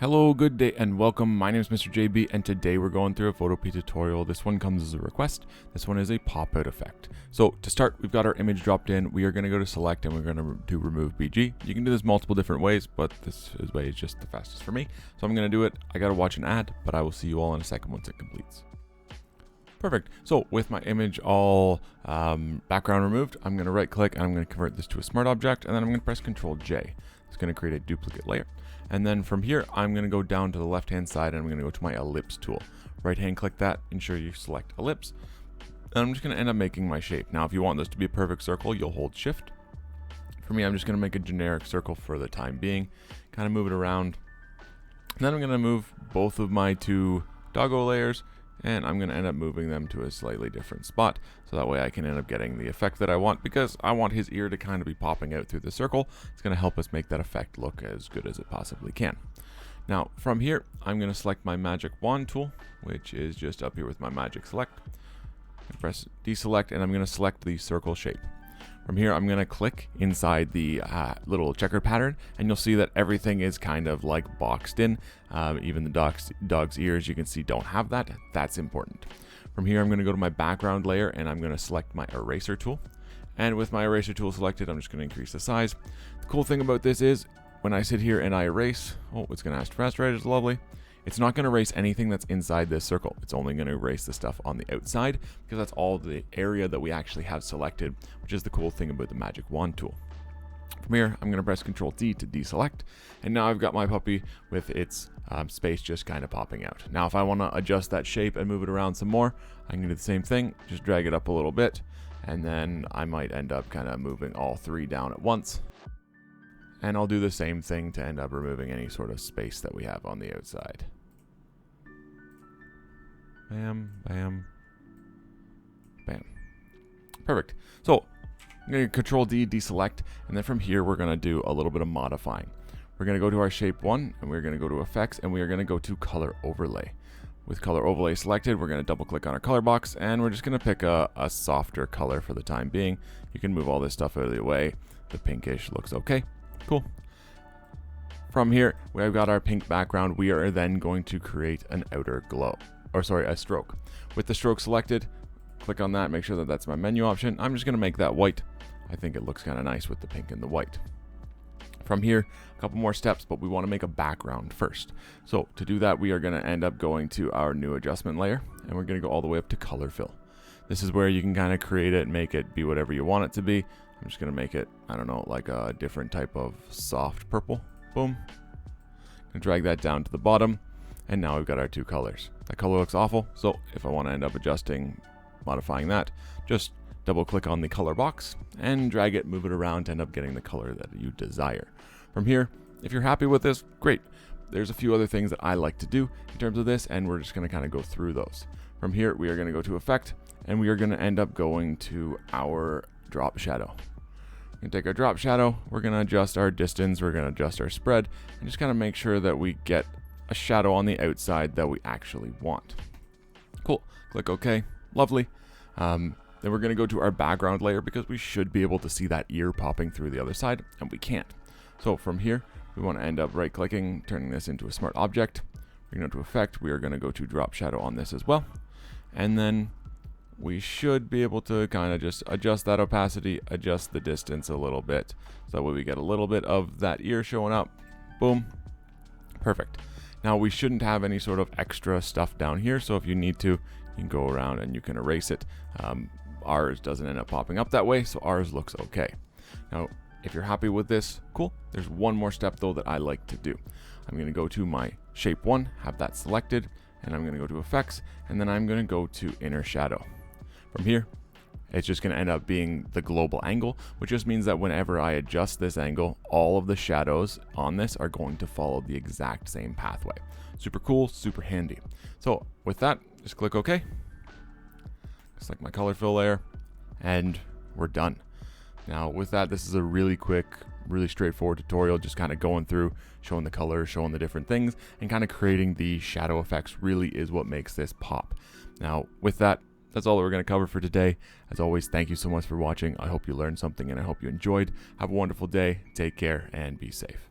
Hello, good day, and welcome. My name is Mr. JB, and today we're going through a Photopea tutorial. This one comes as a request. This one is a pop-out effect. So to start, we've got our image dropped in. We are going to go to select, and we're going to do remove BG. You can do this multiple different ways, but this way is just the fastest for me. So I'm going to do it. I got to watch an ad, but I will see you all in a second once it completes. Perfect. So with my image all background removed, I'm going to right click and I'm going to convert this to a smart object, and then I'm going to press Ctrl J. It's going to create a duplicate layer. And then from here, I'm going to go down to the left hand side and I'm going to go to my ellipse tool. Right hand click that, ensure you select ellipse. And I'm just going to end up making my shape. Now, if you want this to be a perfect circle, you'll hold shift. For me, I'm just going to make a generic circle for the time being, kind of move it around. And then I'm going to move both of my two doggo layers, and I'm going to end up moving them to a slightly different spot, so that way I can end up getting the effect that I want, because I want his ear to kind of be popping out through the circle. It's going to help us make that effect look as good as it possibly can. Now from here, I'm going to select my magic wand tool, which is just up here with my magic select. Press deselect, and I'm going to select the circle shape. From here, I'm going to click inside the little checker pattern, and you'll see that everything is kind of like boxed in. Even the dog's ears, you can see, don't have that. That's important. From here, I'm going to go to my background layer, and I'm going to select my eraser tool. And with my eraser tool selected, I'm just going to increase the size. The cool thing about this is, when I sit here and I erase, oh, it's going to ask to fast write, it's lovely. It's not going to erase anything that's inside this circle. It's only going to erase the stuff on the outside, because that's all the area that we actually have selected, which is the cool thing about the magic wand tool. From here, I'm going to press Ctrl D to deselect, and now I've got my puppy with its space just kind of popping out. Now, if I want to adjust that shape and move it around some more, I can do the same thing, just drag it up a little bit, and then I might end up kind of moving all three down at once. And I'll do the same thing to end up removing any sort of space that we have on the outside. Bam, bam, bam. Perfect. So I'm going to Control D, deselect, and then from here we're going to do a little bit of modifying. We're going to go to our shape 1, and we're going to go to effects, and we are going to go to color overlay. With color overlay selected, we're going to double click on our color box, and we're just going to pick a softer color for the time being. You can move all this stuff out of the way. The pinkish looks okay. Cool. From here, we've got our pink background. We are then going to create an outer glow. A stroke. With the stroke selected, click on that, make sure that that's my menu option. I'm just going to make that white. I think it looks kind of nice with the pink and the white. From here, a couple more steps, but we want to make a background first. So to do that, we are going to end up going to our new adjustment layer, and we're going to go all the way up to color fill. This is where you can kind of create it, make it be whatever you want it to be. I'm just going to make it, I don't know, like a different type of soft purple. Boom. And drag that down to the bottom. And now we've got our two colors. That color looks awful, so if I want to end up modifying that, just double click on the color box and drag it, move it around to end up getting the color that you desire. From here, if you're happy with this, great. There's a few other things that I like to do in terms of this, and we're just going to kind of go through those. From here, we are going to go to effect, and we are going to end up going to our drop shadow. We're going to take our drop shadow, we're going to adjust our distance, we're going to adjust our spread, and just kind of make sure that we get a shadow on the outside that we actually want. Cool. Click OK. Lovely. Then we're going to go to our background layer, because we should be able to see that ear popping through the other side, and we can't. So from here, we want to end up right clicking, turning this into a smart object. We're going to go to effect. We are going to go to drop shadow on this as well. And then we should be able to kind of just adjust that opacity, adjust the distance a little bit, so that way we get a little bit of that ear showing up. Boom. Perfect. Now we shouldn't have any sort of extra stuff down here, so if you need to, you can go around and you can erase it. Ours doesn't end up popping up that way, so ours looks okay. Now, if you're happy with this, cool. There's one more step though that I like to do. I'm going to go to my shape 1, have that selected, and I'm going to go to effects, and then I'm going to go to inner shadow. From here, it's just going to end up being the global angle, which just means that whenever I adjust this angle, all of the shadows on this are going to follow the exact same pathway. Super cool, super handy. So with that, just click OK. Select my color fill layer, and we're done. Now with that, this is a really quick, really straightforward tutorial, just kind of going through, showing the colors, showing the different things, and kind of creating the shadow effects really is what makes this pop. Now with that, that's all that we're going to cover for today. As always, thank you so much for watching. I hope you learned something, and I hope you enjoyed. Have a wonderful day. Take care and be safe.